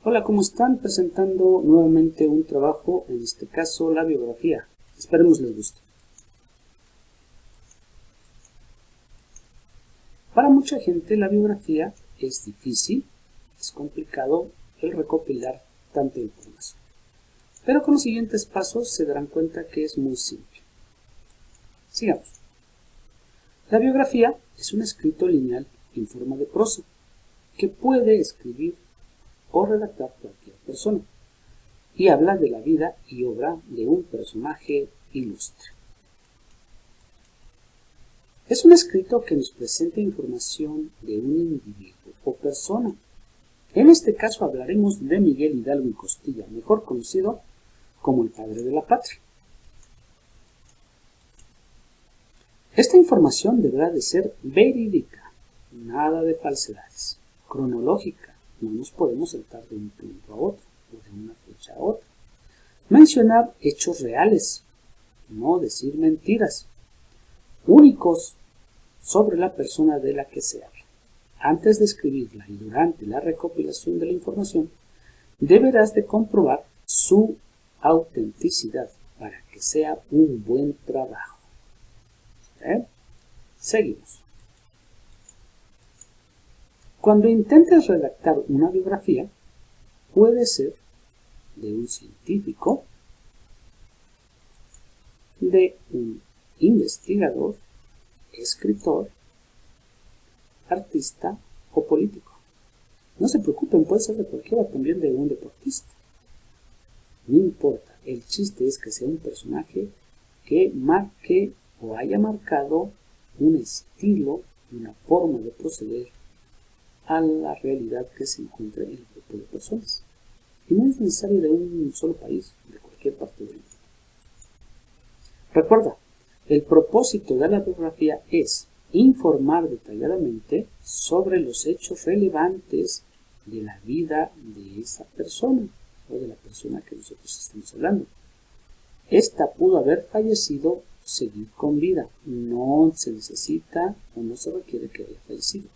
Hola, ¿cómo están? Presentando nuevamente un trabajo, en este caso la biografía. Esperemos les guste. Para mucha gente la biografía es difícil, es complicado el recopilar tanta información. Pero con los siguientes pasos se darán cuenta que es muy simple. Sigamos. La biografía es un escrito lineal en forma de prosa que puede escribir o redactar cualquier persona y habla de la vida y obra de un personaje ilustre. Es un escrito que nos presenta información de un individuo o persona. En este caso hablaremos de Miguel Hidalgo y Costilla, mejor conocido como el padre de la patria. Esta información deberá de ser verídica, nada de falsedades, cronológica, no nos podemos saltar de un punto a otro o de una fecha a otra. Mencionar hechos reales, no decir mentiras, únicos sobre la persona de la que se habla. Antes de escribirla y durante la recopilación de la información, deberás de comprobar su autenticidad para que sea un buen trabajo. Seguimos. Cuando intentes redactar una biografía, puede ser de un científico, de un investigador, escritor, artista o político. No se preocupen, puede ser de cualquiera, también de un deportista. No importa, el chiste es que sea un personaje que marque o haya marcado un estilo, una forma de proceder a la realidad que se encuentra en el grupo de personas. Y no es necesario de un solo país, de cualquier parte del mundo. Recuerda, el propósito de la biografía es informar detalladamente sobre los hechos relevantes de la vida de esa persona o de la persona que nosotros estamos hablando. Esta pudo haber fallecido o seguir con vida. No se necesita o no se requiere que haya fallecido.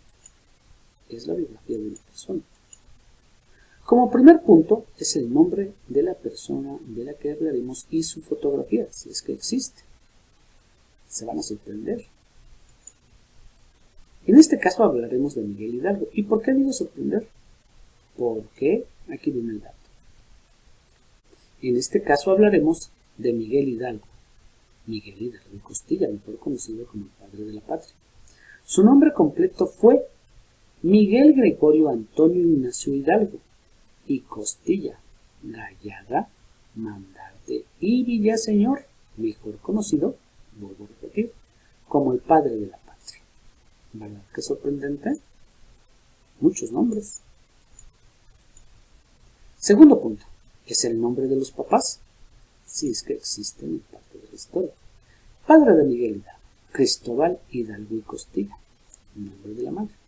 Es la biografía de una persona. Como primer punto es el nombre de la persona de la que hablaremos y su fotografía, si es que existe. Se van a sorprender. En este caso hablaremos de Miguel Hidalgo. ¿Y por qué digo sorprender? Porque aquí viene el dato. En este caso hablaremos de Miguel Hidalgo y Costilla, mejor conocido como el padre de la patria. Su nombre completo fue Miguel Gregorio Antonio Ignacio Hidalgo y Costilla Gallaga, Mandarte y Villaseñor, mejor conocido, vuelvo a repetir, como el padre de la patria. ¿Verdad que sorprendente? Muchos nombres. Segundo punto, es el nombre de los papás, si es que existen en parte de la historia. Padre de Miguel Hidalgo, Cristóbal Hidalgo y Costilla, nombre de la madre.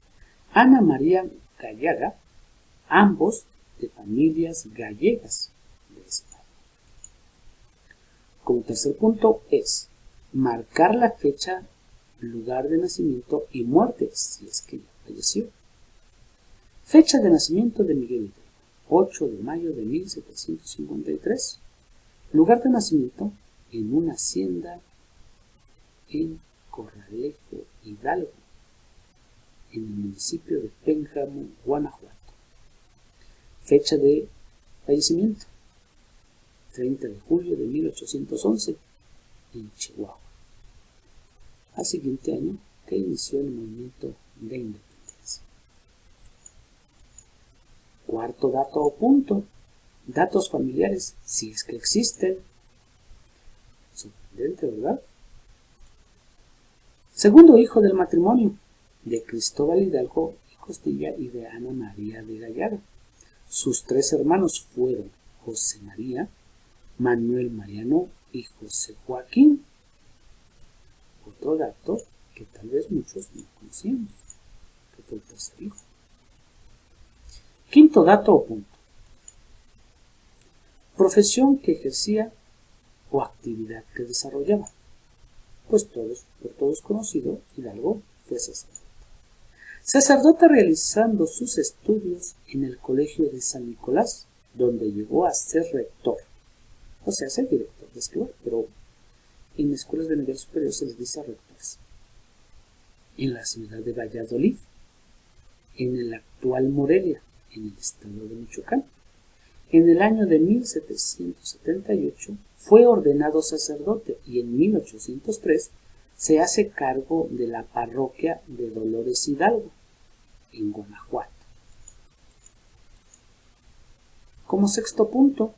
Ana María Gallaga, ambos de familias gallegas de España. Como tercer punto es marcar la fecha, lugar de nacimiento y muerte, si es que ya falleció. Fecha de nacimiento de Miguel Hidalgo, 8 de mayo de 1753. Lugar de nacimiento en una hacienda en Corralejo, Hidalgo, en el municipio de Pénjamo, Guanajuato. Fecha de fallecimiento, 30 de julio de 1811, en Chihuahua. Al siguiente año que inició el movimiento de independencia. Cuarto dato o punto, datos familiares, si es que existen. Sorprendente, ¿verdad? Segundo hijo del matrimonio de Cristóbal Hidalgo y Costilla y de Ana María de Gallaga. Sus tres hermanos fueron José María, Manuel Mariano y José Joaquín. Otro dato que tal vez muchos no conocíamos, que fue el tercer hijo. Quinto dato o punto. Profesión que ejercía o actividad que desarrollaba. Pues por todos conocido, Hidalgo fue sacerdote. sacerdote realizando sus estudios en el colegio de San Nicolás, donde llegó a ser rector, o sea, ser director de escuela, pero en escuelas de nivel superior se les dice rectores. En la ciudad de Valladolid, en el actual Morelia, en el estado de Michoacán. En el año de 1778 fue ordenado sacerdote y en 1803 se hace cargo de la parroquia de Dolores Hidalgo, en Guanajuato. Como sexto punto,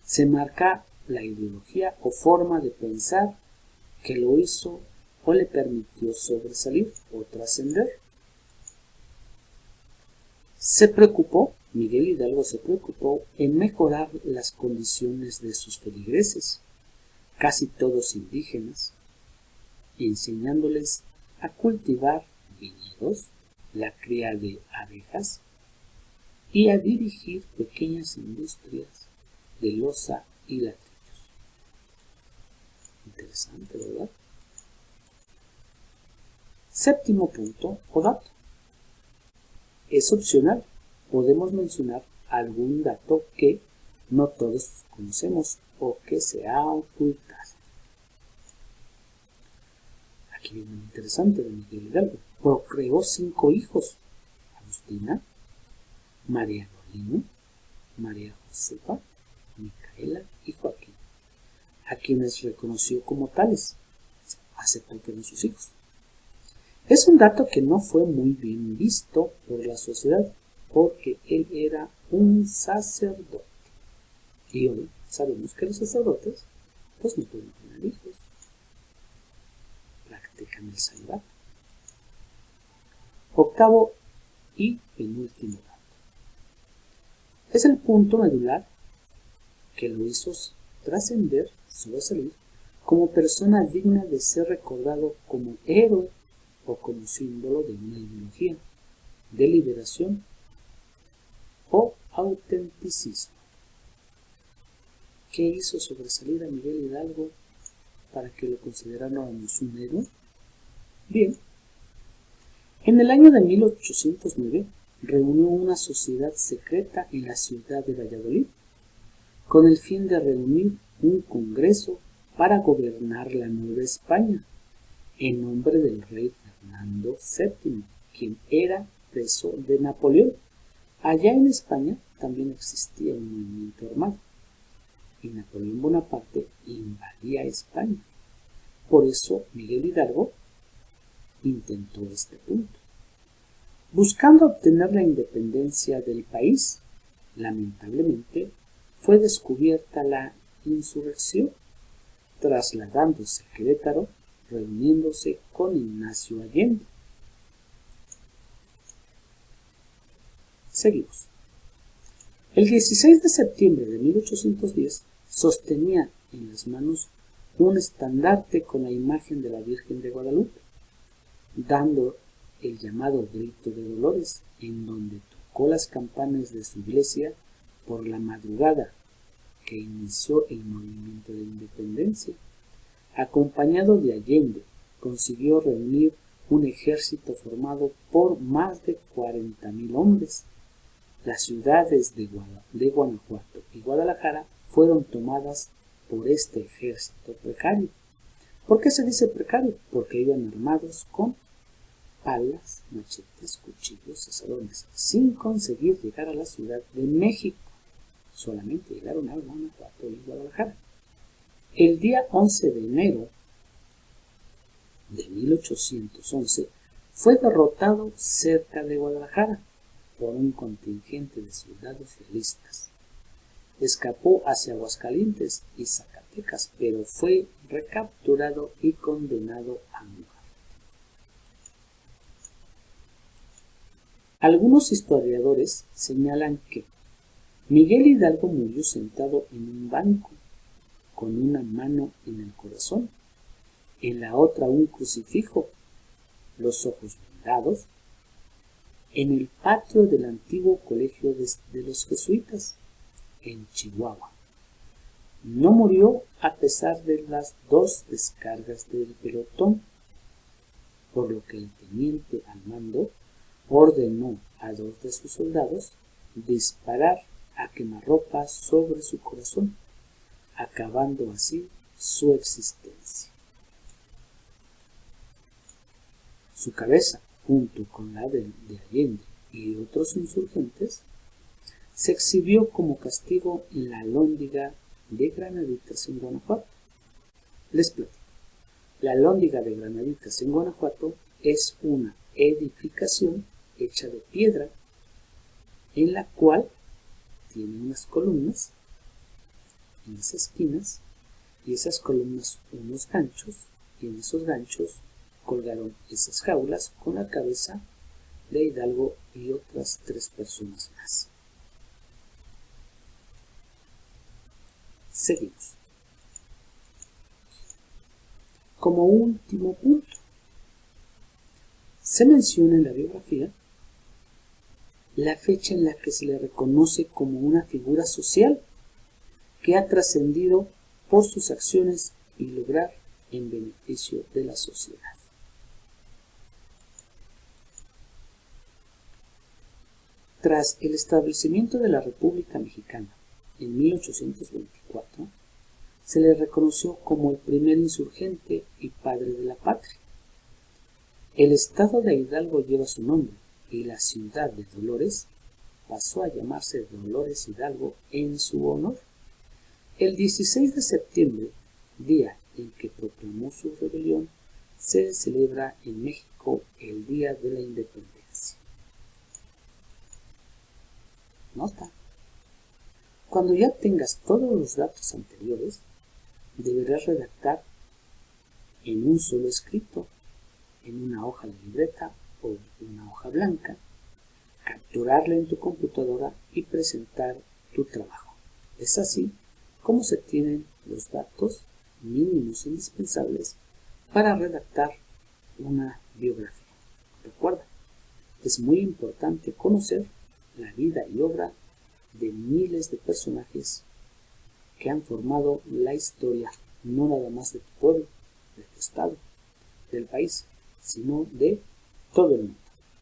se marca la ideología o forma de pensar que lo hizo o le permitió sobresalir o trascender. Miguel Hidalgo se preocupó en mejorar las condiciones de sus feligreses, casi todos indígenas, enseñándoles a cultivar viñedos, la cría de abejas y a dirigir pequeñas industrias de loza y ladrillos. Interesante, ¿verdad? Séptimo punto o dato. Es opcional. Podemos mencionar algún dato que no todos conocemos o que se ha ocultado. Aquí viene lo interesante de Miguel Hidalgo. Procreó 5 hijos: Agustina, María Lolino, María Josefa, Micaela y Joaquín, a quienes reconoció como tales. Aceptó que eran sus hijos. Es un dato que no fue muy bien visto por la sociedad, porque él era un sacerdote. Y hoy sabemos que los sacerdotes pues no pueden tener hijos. Practican el celibato. Octavo y penúltimo dato. Es el punto medular que lo hizo trascender, sobresalir, como persona digna de ser recordado como héroe o como símbolo de una ideología de liberación o autenticismo. ¿Qué hizo sobresalir a Miguel Hidalgo para que lo consideráramos un héroe? Bien, en el año de 1809 reunió una sociedad secreta en la ciudad de Valladolid con el fin de reunir un congreso para gobernar la Nueva España en nombre del rey Fernando VII, quien era preso de Napoleón. Allá en España también existía un movimiento armado y Napoleón Bonaparte invadía España. Por eso Miguel Hidalgo intentó este punto. Buscando obtener la independencia del país, lamentablemente fue descubierta la insurrección, trasladándose a Querétaro, reuniéndose con Ignacio Allende. Seguimos. El 16 de septiembre de 1810 sostenía en las manos un estandarte con la imagen de la Virgen de Guadalupe, dando el llamado Grito de Dolores, en donde tocó las campanas de su iglesia por la madrugada que inició el movimiento de independencia. Acompañado de Allende, consiguió reunir un ejército formado por más de 40,000 hombres. Las ciudades de Guanajuato y Guadalajara fueron tomadas por este ejército precario. ¿Por qué se dice precario? Porque iban armados con palas, machetes, cuchillos, azadones, sin conseguir llegar a la Ciudad de México. Solamente llegaron a Guanajuato y Guadalajara. El día 11 de enero de 1811 fue derrotado cerca de Guadalajara por un contingente de soldados realistas. Escapó hacia Aguascalientes y Zacatecas, pero fue recapturado y condenado a muerte. Algunos historiadores señalan que Miguel Hidalgo murió sentado en un banco, con una mano en el corazón, en la otra un crucifijo, los ojos vendados, en el patio del antiguo colegio de los jesuitas, en Chihuahua. No murió a pesar de las 2 descargas del pelotón. por lo que el teniente al mando ordenó a 2 de sus soldados disparar a quemarropa sobre su corazón, acabando así su existencia. Su cabeza, junto con la de Allende y otros insurgentes, se exhibió como castigo en la Alhóndiga de Granaditas en Guanajuato. Les platico. La Alhóndiga de Granaditas en Guanajuato es una edificación hecha de piedra en la cual tiene unas columnas en las esquinas y esas columnas unos ganchos, y en esos ganchos colgaron esas jaulas con la cabeza de Hidalgo y otras 3 personas más. Seguimos. Como último punto, se menciona en la biografía la fecha en la que se le reconoce como una figura social que ha trascendido por sus acciones y lograr en beneficio de la sociedad. Tras el establecimiento de la República Mexicana en 1824, se le reconoció como el primer insurgente y padre de la patria. El estado de Hidalgo lleva su nombre y la ciudad de Dolores pasó a llamarse Dolores Hidalgo en su honor. El 16 de septiembre, día en que proclamó su rebelión, se celebra en México el Día de la Independencia. Nota: cuando ya tengas todos los datos anteriores, deberás redactar en un solo escrito, en una hoja de libreta o una hoja blanca, capturarla en tu computadora y presentar tu trabajo. Es así como se tienen los datos mínimos indispensables para redactar una biografía. Recuerda, es muy importante conocer la vida y obra de miles de personajes que han formado la historia, no nada más de tu pueblo, de tu estado, del país, sino de todo el mundo.